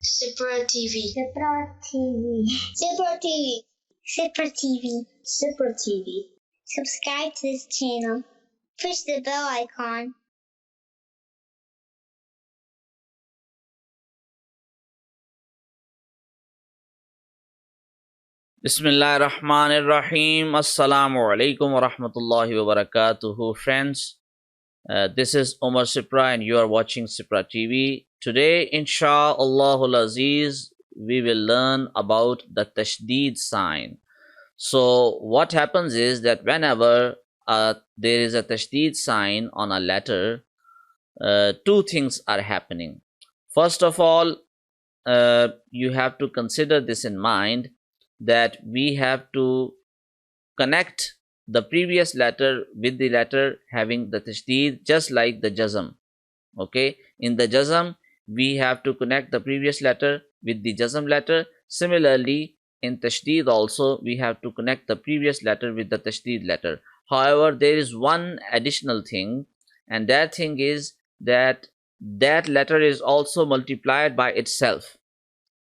Sipra TV. Sipra TV. Sipra TV. Sipra TV. Sipra TV. Subscribe to this channel. Push the bell icon. Bismillah ar-Rahman ar-Rahim. Assalamu alaikum wa rahmatullahi wa barakatuhu. Friends, this is Omer Sipra and you are watching Sipra TV. Today, insha'Allahul Aziz, we will learn about the Tashdeed sign. So, what happens is that whenever there is a Tashdeed sign on a letter, two things are happening. First of all, you have to consider this in mind that we have to connect the previous letter with the letter having the tashdeed, just like the jazm. Okay, in the jazm we have to connect the previous letter with the jazm letter. Similarly, in tashdeed also we have to connect the previous letter with the tashdeed letter. However, there is one additional thing, and that thing is that that letter is also multiplied by itself.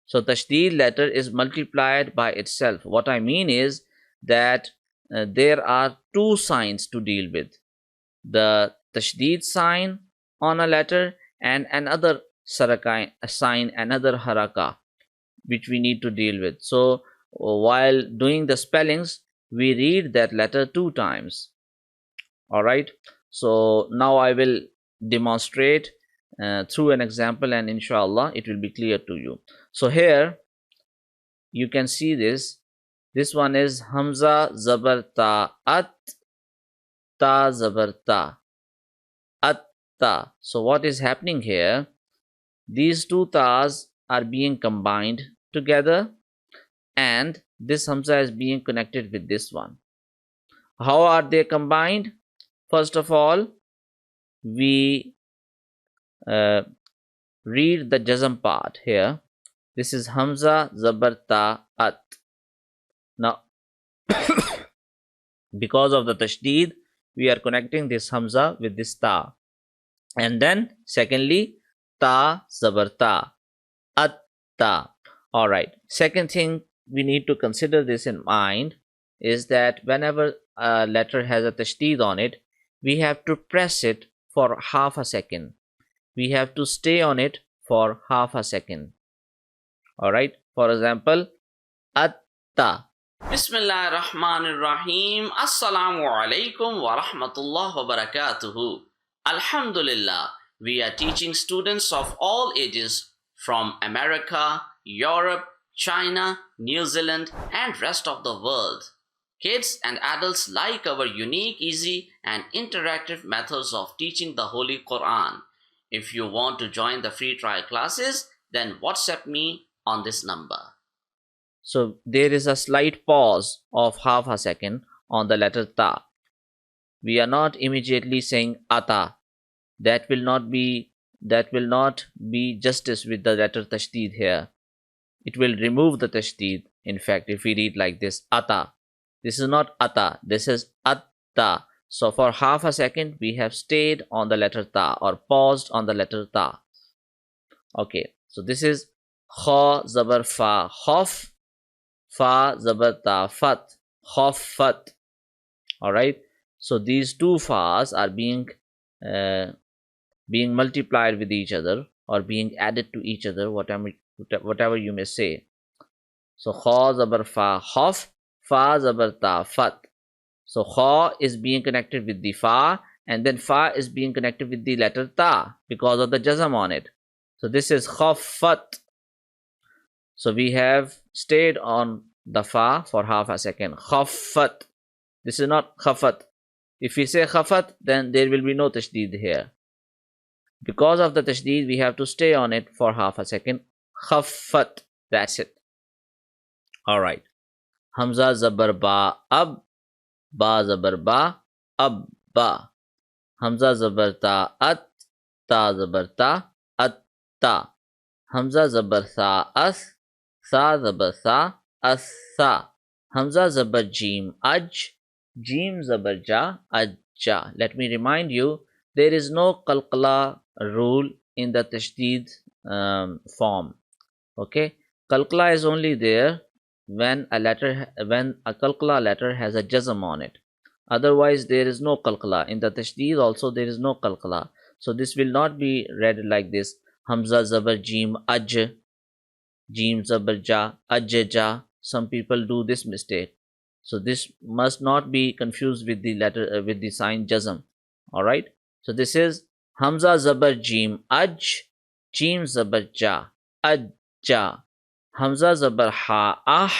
So Tashdeed letter is multiplied by itself. What I mean is that there are two signs to deal with. The Tashdeed sign on a letter and another sign, another haraka, which we need to deal with. So while doing the spellings, we read that letter two times. Alright. So now I will demonstrate through an example, and inshallah it will be clear to you. So here you can see this one is Hamza Zabar Ta, At Ta Zabar Ta, At Ta. So what is happening here? These two Tas are being combined together and this Hamza is being connected with this one. How are they combined? First of all, we read the jazm part here. This is Hamza Zabar Ta At. Now, because of the Tashdeed, we are connecting this Hamza with this Ta. And then, secondly, Ta Zabar Ta. At Ta. Alright. Second thing we need to consider this in mind is that whenever a letter has a Tashdeed on it, we have to press it for half a second. We have to stay on it for half a second. Alright, for example, Atta. Bismillah ar-Rahman ar-Rahim. Assalamu alaikum wa rahmatullah wa barakatuhu. Alhamdulillah, we are teaching students of all ages from America, Europe, China, New Zealand, and rest of the world. Kids and adults like our unique, easy, and interactive methods of teaching the Holy Quran. If you want to join the free trial classes, then WhatsApp me on this number. So there is a slight pause of half a second on the letter Ta. We are not immediately saying Ata. That will not be justice with the letter Tashdeed here. It will remove the Tashdeed. In fact, if we read like this, Ata. This is not Ata. This is Atta. So for half a second, we have stayed on the letter Ta or paused on the letter Ta. Okay, so this is Kha Zabar Fa, Khaf, Fa Zabar Ta, Fat, Khaffat. Alright, so these two Fas are being multiplied with each other or being added to each other, whatever you may say. So Kha Zabar Fa, Khaf, Fa Zabar Ta, Fat. So Kha is being connected with the Fa, and then Fa is being connected with the letter Ta because of the jazm on it. So this is Khaffat. So we have stayed on the Fa for half a second. Khaffat. This is not Khafat. If we say Khafat, then there will be no Tashdeed here. Because of the Tashdeed, we have to stay on it for half a second. Khaffat. That's it. Alright. Hamza Zabar Ba, Ab. Ba Zabar Ba, Ab Ba. Hamza Zabar Ta, At. Ta Zabar Ta, At Ta. Hamza Zabar Sa, As. Sa Zabar Sa, As Sa. Hamza Zabar Jim, Aj. Jim Zabar Ja, Ajja. Let me remind you, there is no Qalqala rule in the Tashdeed form. Okay, qalqala is only there when a qalqala letter has a jazm on it. Otherwise, there is no qalqala. In the Tashdeed also there is no qalqala. So this will not be read like this. Hamza zabar jim aj, jim zabar ja, ajja. Some people do this mistake. So this must not be confused with the letter with the sign jazm. All right. So this is Hamza zabar jim aj, jim zabar ja, ajja. Hamza zabar ha ah,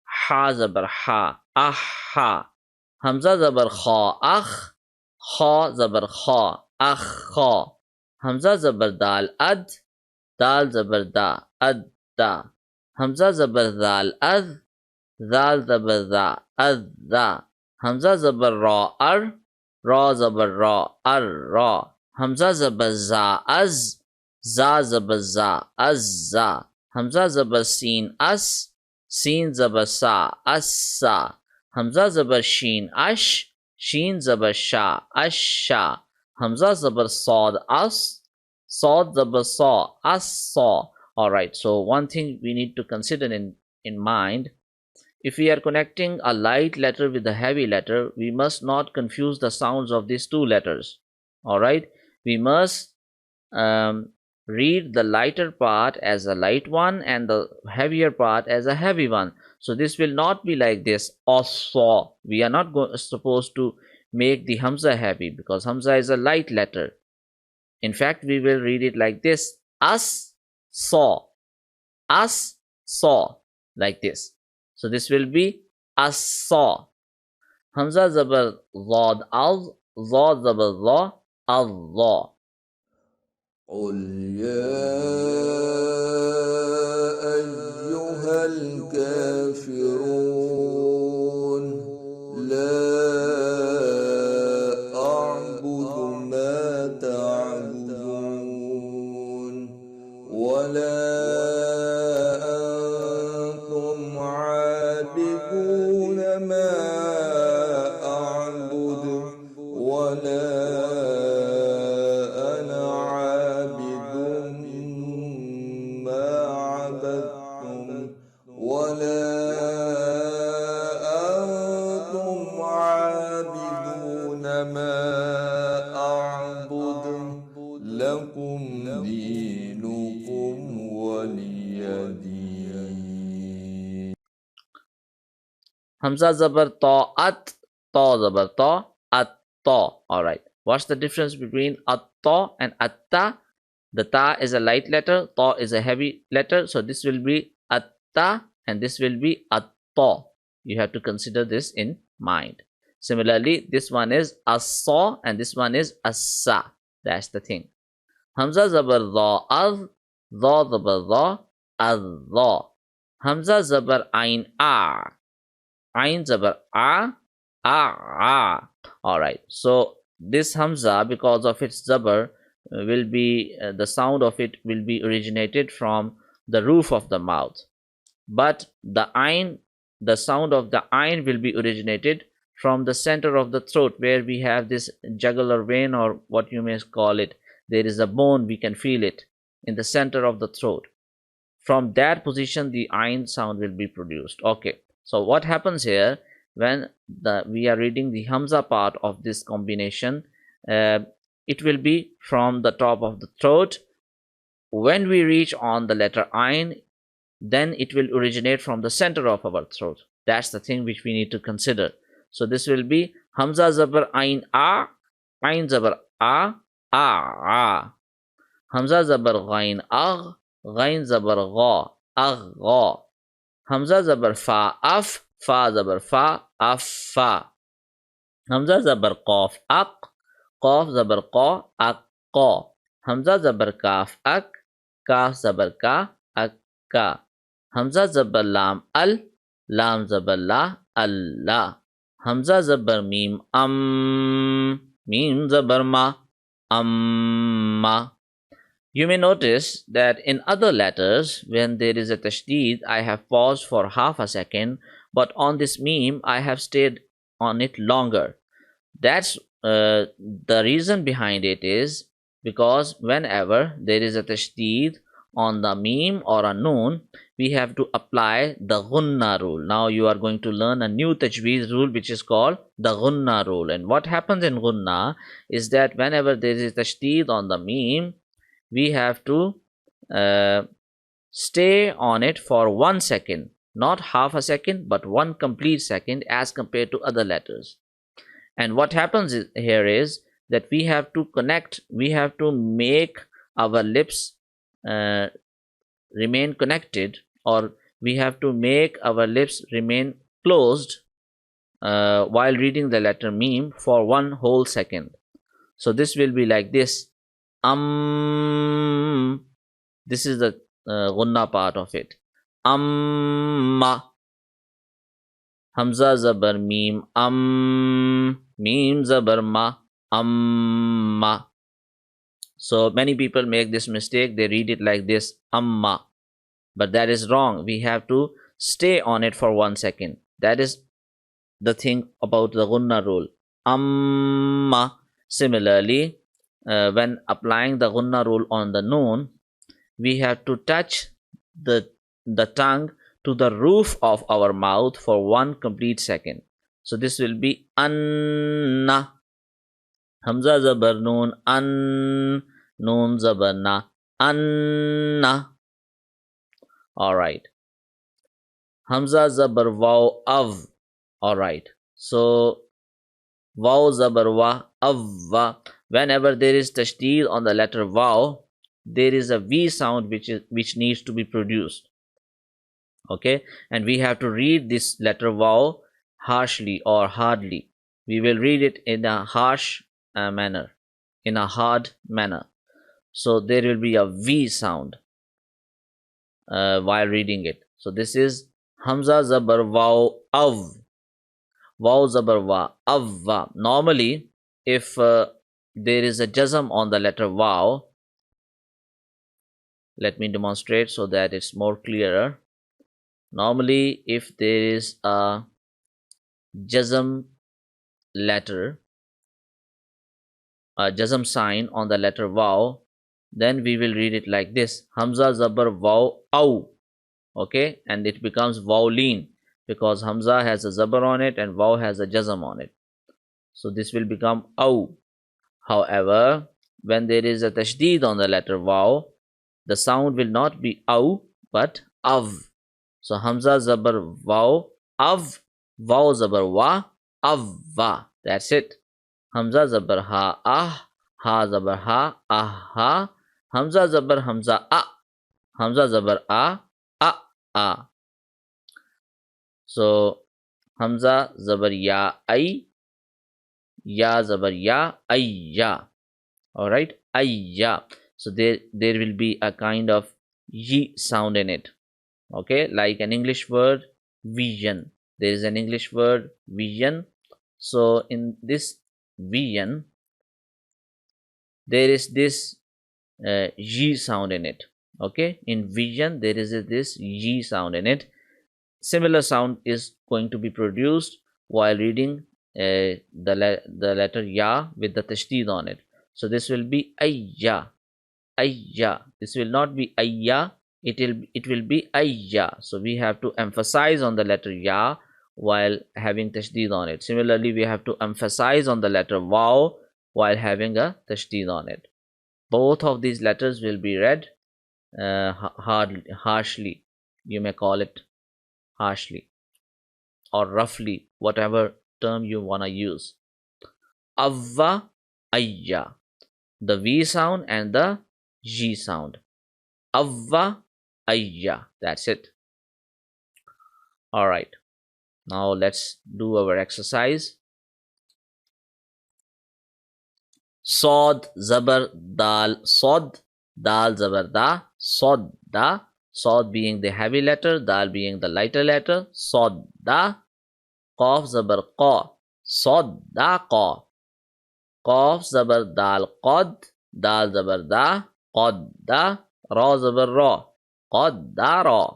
ha zabar ha aha. Hamza zabar kha akh, kha zabar kha akh kha. Hamza zabar dal ad, dal zabar da ad da. Hamza zabar dal ad, dal zabar da ad da. Hamza zabar ra ar, ra zabar ra ar ra. Hamza zabar za az, za zabar za az za. Hamza zabar sin as, sin zabar sa as sa. Hamza zabar sheen ash, sheen zabar sha ash sha. Hamza zabar sod as, sod zabar sa as sa. Alright, so one thing we need to consider in mind, if we are connecting a light letter with a heavy letter, we must not confuse the sounds of these two letters. Alright, we must um, read the lighter part as a light one and the heavier part as a heavy one. So this will not be like this. Also, we are not supposed to make the Hamza heavy because Hamza is a light letter. In fact, we will read it like this. As saw, as saw, like this. So this will be as saw. Hamza zabar zad al, zad zabar la, Allah. قل يا أيها الكافرون لا أعبد ما تعبدون ولا أنتم عابدون ما أعبد ولا Hamza zabar ta at, ta zabar ta at ta. Alright. What's the difference between at ta and atta? The ta is a light letter, ta is a heavy letter. So this will be atta and this will be atta. You have to consider this in mind. Similarly, this one is assa and this one is assa. That's the thing. Hamza zabar dha az, dha zabar dha az. Hamza zabar ain a, ain zabar a, a. Alright, so this Hamza, because of its zabar, will be the sound of it will be originated from the roof of the mouth, but the ain, the sound of the ain will be originated from the center of the throat, where we have this jugular vein, or what you may call it. There is a bone, we can feel it in the center of the throat. From that position the ain sound will be produced. Okay, so what happens here, when we are reading the Hamza part of this combination, it will be from the top of the throat. When we reach on the letter ain, then it will originate from the center of our throat. That's the thing which we need to consider. So this will be Hamza zabar ain a, ain zabar a, a. Hamza zabar ghain agh, ghain zabar gha, agha. Hamza zabar fa af, fa zabar fa, affa. Hamza zabar qaf aq, qaf zabar qa, aqqa. Hamza zabar kaf ak, kaf zabar ka, akka. Hamza zabar lam al, lam zabar la, alla. Hamza zabar mim mim zabar ma, amma. You may notice that in other letters, when there is a tashdeed, I have paused for half a second, but on this meme, I have stayed on it longer. That's the reason behind it is because whenever there is a tashdeed on the meme or a noon, we have to apply the gunna rule. Now you are going to learn a new tajweed rule which is called the gunna rule. And what happens in gunna is that whenever there is tashdeed on the meme, we have to stay on it for 1 second, not half a second, but 1 complete second as compared to other letters. And what happens here is that we have to make our lips remain connected, or we have to make our lips remain closed while reading the letter meme for 1 whole second. So this will be like this. This is the gunna part of it. Amma. Hamza zabar meme. Meme zabar ma. Amma. So many people make this mistake. They read it like this, amma. But that is wrong. We have to stay on it for 1 second. That is the thing about the gunna rule. Amma. Similarly, when applying the gunna rule on the noon, we have to touch the tongue to the roof of our mouth for 1 complete second. So this will be anna. Hamza zabar noon, noon zabar na, anna. Alright. Hamza zabar waw, av. Alright. So waw zabar wa, avva. Whenever there is tashdeed on the letter waw, there is a V sound which needs to be produced. Okay, and we have to read this letter waw harshly or hardly. We will read it in a harsh manner, in a hard manner. So there will be a V sound while reading it. So this is Hamza zabar waw av. Waw zabar wa, avva. Normally, if there is a jazm on the letter waw, let me demonstrate so that it's more clearer. Normally, if there is a jazm letter, a jazm sign on the letter waw, then we will read it like this: Hamza zabar waw aw. Okay, and it becomes wawleen because Hamza has a zabar on it and waw has a jazm on it. So this will become aw. However, when there is a tashdeed on the letter waw, the sound will not be aw but av. So Hamza zabar waw av, waw zabar wa, avva. That's it. Hamza zabar ha ah, ha zabar ha aha. Hamza zabar hamza a, Hamza zabar a a. So Hamza zabar ya ay, ya zabar ya ayya. Alright, ayya. So there will be a kind of y sound in it. Okay, like an English word vision. There is an English word vision. So in this vision, there is this y sound in it. Okay, in vision there is this y sound in it. Similar sound is going to be produced while reading the letter ya with the tashdeed on it. So this will be ayya, ayya. This will not be ayya, it will be ayya. So we have to emphasize on the letter ya while having tashdeed on it. Similarly, we have to emphasize on the letter waw while having a tashdeed on it. Both of these letters will be read harshly. You may call it harshly or roughly, whatever term you want to use. Avva, ayya. The V sound and the G sound. Avva, ayya. That's it. Alright. Now let's do our exercise. Sod, zabar, dal, sod, dal, zabar, da, sod, da. Sod being the heavy letter, dal being the lighter letter. Sod, da. Qaf, zabar, qa, sod, da, qa. Qaf, zabar, dal, qad, dal, zabar, da, qad, da. Ra, zabar, ra, qad, da, ra.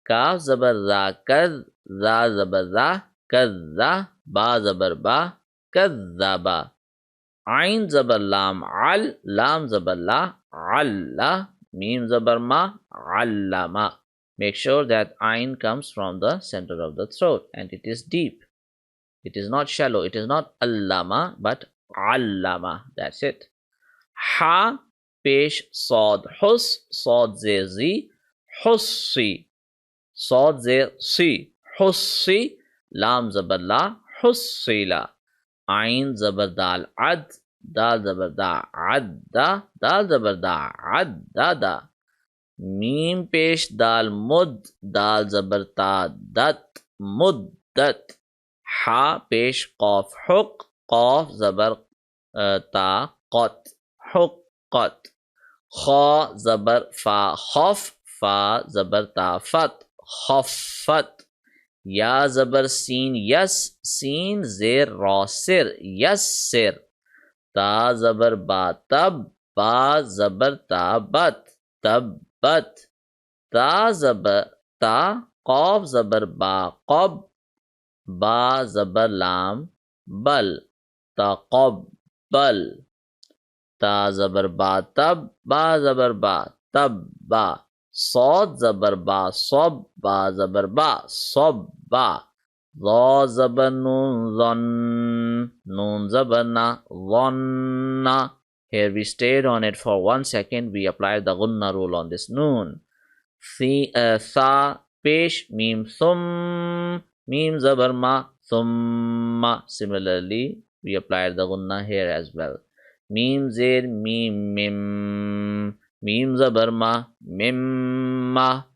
Kaf, zabar, za, kad, za, zabar, za, kadza. Ba, zabar, ba, kadzaba. Ain zabar lam al, lam zabar la, alla. Mim zabar ma, allama. Make sure that ayn comes from the center of the throat and it is deep. It is not shallow. It is not allama but allama. That's it. Ha pesh sod hus, sod ze zi, hussi. Sod ze si, hussi. Lam zabar la, hussila. Ayn zabar dal ad, dal zabar da, adda, dal zabar da, addada. Mim pesh dal mud, dal zabar ta, dat, muddat. Ha pesh qaf huq, qaf zabar ta, qat, huqqat. Kha zabar fa khaf, fa zabar ta, fat, khaffat. Ya zabar sin yas, sin zer ra sir, yassir. Ta zabar ba tab, ba zabar ta bat, tabbat. Ta zabar ta, qaf zabar ba qab, ba zabar lam bal, taqabbal. Ta zabar ba tab, ba zabar ba tabba. Sod zabar ba sob, ba zabar ba sobba. Dha zabar nun zon, nun zabar na, zonna. Here we stayed on it for 1 second. We applied the gunna rule on this noon. Tha pesh mim thum, mim zabar ma, thumma. Similarly, we applied the gunna here as well. Mim zer mim mim, mim zabar ma, mimma.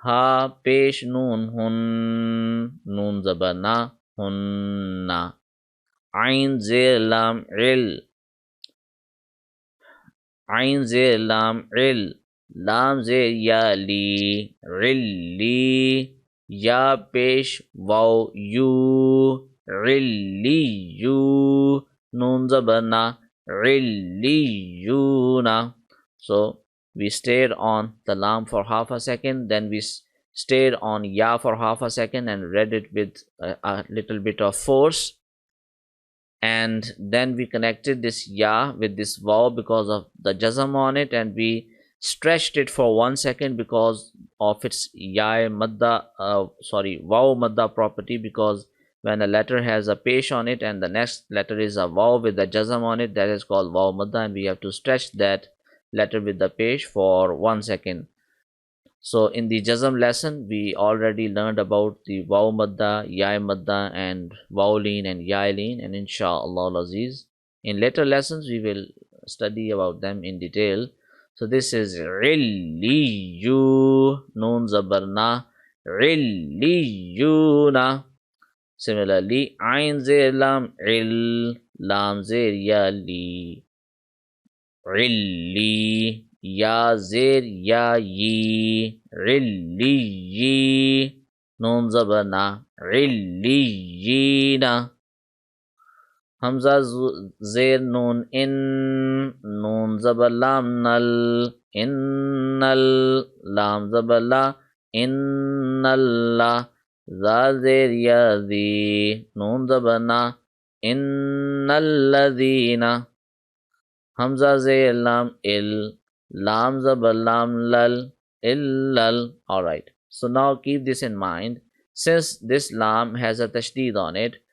Ha pesh noon hun, noon zabar na, hunna. Ain zer lam il, ain zer lam il. Lam zer ya li, illi. Ya pesh waw yu, illi yu. Noon zabar na, illiyuna. So we stayed on the lam for half a second, then we stayed on ya for half a second and read it with a little bit of force, and then we connected this ya with this waw because of the jazm on it, and we stretched it for 1 second because of its ya madda waw madda property, because when a letter has a pesh on it and the next letter is a waw with a jazm on it, that is called waw madda, and we have to stretch that letter with the pesh for 1 second. So in the jazm lesson we already learned about the waw madda, ya madda and wawleen and yaleen, and inshallah aziz in later lessons we will study about them in detail. So this is illiyu, noon zabarna, illiyuna. Similarly, ain zer lam il, lam zer ya li, illi. Ya zer ya yi, illiyi. Noon zabarna, illiyina. Hamza zer noon in, noon zabar lam nal, innal. Lam zabar la, innallah. Za zer ya zi, noon zabar na, innalladhina. Hamza zer lam il, lam zabar lam lal, illal. Alright, so now keep this in mind. Since this lam has a tashdeed on it,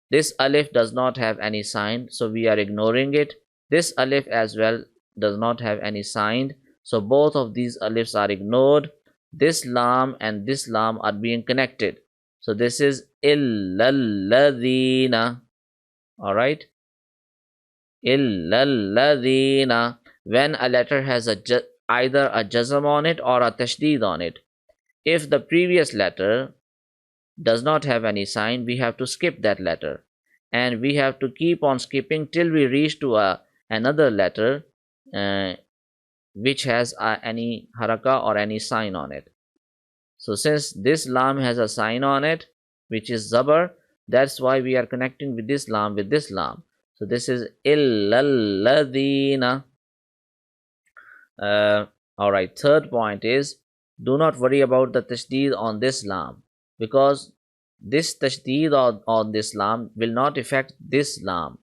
this alif does not have any sign, so we are ignoring it. This alif as well does not have any sign, so both of these alifs are ignored. This lam and this lam are being connected, so this is illalladhina. Alright, illalladhina. When a letter has either a jazm on it or a tashdeed on it, if the previous letter does not have any sign, we have to skip that letter, and we have to keep on skipping till we reach to another letter which has any haraka or any sign on it. So since this lam has a sign on it which is zabar, that's why we are connecting with this lam with this lam. So this is illalladhina. Alright, third point is, do not worry about the tashdeed on this lam, because this tashdeed on this lam will not affect this lam.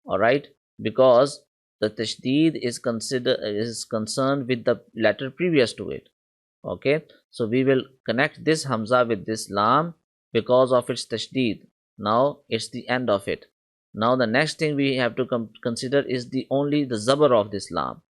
Alright, because the Tashdeed is concerned with the letter previous to it. Okay, so we will connect this Hamza with this Lam because of its Tashdeed. Now it's the end of it. Now the next thing we have to consider is only the Zabar of this Lam.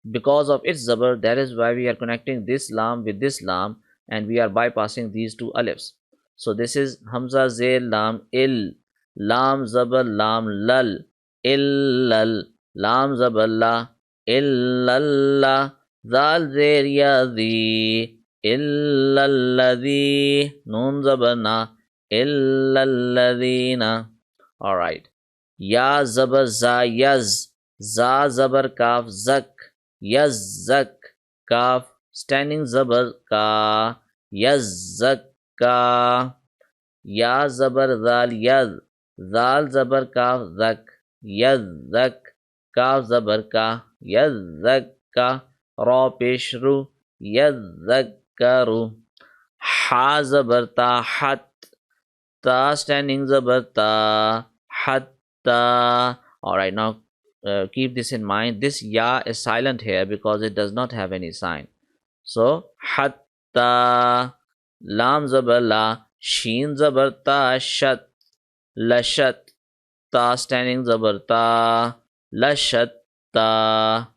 Because of its Zabar, that is why we are connecting this Lam with this Lam, and we are bypassing these two alifs. So this is Hamza Zair Lam Il, Lam Zabar Lam Lal, Illal, Lam Zabar La, Illalla, Zal Zair Ya Di, Illalladhi, Nun Zabar Na, Illalladhina. Alright. Ya Zabar Za Yaz, Za Zabar Kaf Zak, Yazzak, Kaf, standing Zabar Ka, Yazzakka. Ya Zabar Zal Yaz, Zal Zabar Kaf Zak, Yazzak, Kaf Zabar Ka, Yazzakka. Ra Peshru, Yazzakkaru. Ha Zabar Ta Hat, Ta standing Zabar Ta, Hatta. Alright, now keep this in mind. This ya is silent here because it does not have any sign. So hatta, lam zabar la, sheen zabar ta, shat, lashat, ta standing zabar ta, lashatta.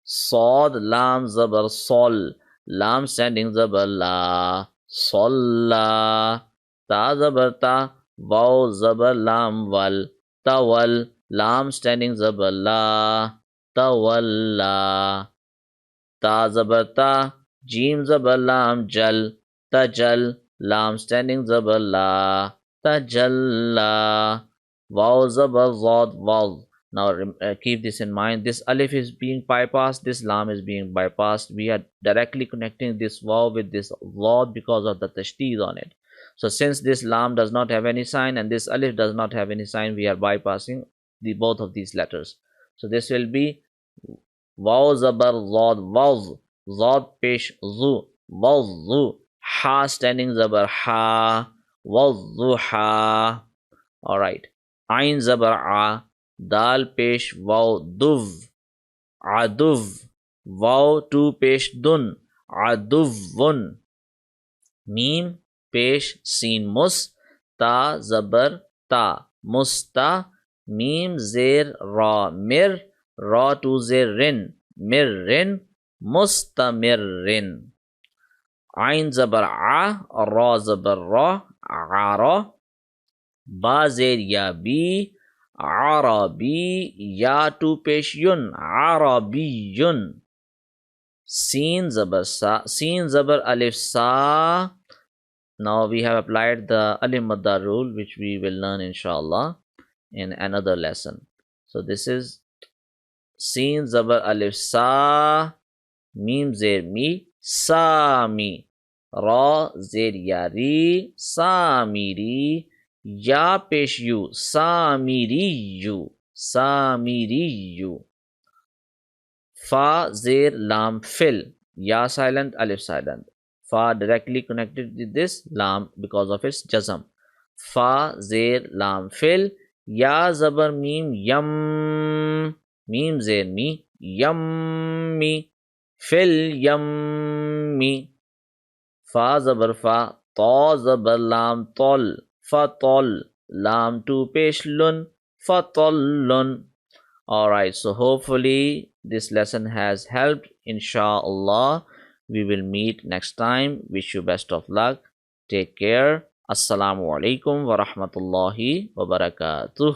Sod lam zabar sol, lam standing zabar la, solla. Ta zabar ta, waw zabar lam wal, tawal, lam standing zabar la, tawalla. Ta zabar ta, jim zabar lam jal, tajal, lam standing zabar la, tajalla. Waw zabar zod waz. Now keep this in mind. This alif is being bypassed, this lam is being bypassed. We are directly connecting this waw with this zod because of the tashdeed on it. So since this lam does not have any sign and this alif does not have any sign, we are bypassing both of these letters. So this will be waw zabar zod waz, zod pesh zu, wazzu, ha standing zabar ha, wazzuha. Alright. Ain zabar a, dal pesh waw duv, aduv, waw tu pesh dun, aduvun. Mim pesh sin mus, ta zabar ta, musta. Mim zer ra mir, ra tu zer rin, mirrin, mustamirrin. Ain zabar a, ra zabar ra, ara. Ba zer ya bi, arabi, ya tu pesh yun, arabiyun. Sin zabar sa, sin zabar alif sa. Now we have applied the alif madda rule, which we will learn inshallah in another lesson. So this is sin zabar alif sa, mim zer mi, sami. Ra zer yari, samiri. Ya pesh yu, samiriyu, samiriyu. Fa zer lam fil, ya silent, alif silent. Fa directly connected with this lam because of its jazm. Fa zer lam fil, ya zabar mim yam, mim zer mi, yammi, fil yammi. Fa zabar fa, ta zabar lam tol, fatol, lam tu pesh lun, fatolun. Alright, so hopefully this lesson has helped. Inshallah, we will meet next time. Wish you best of luck. Take care. Assalamu alaikum wa rahmatullahi wa barakatuh.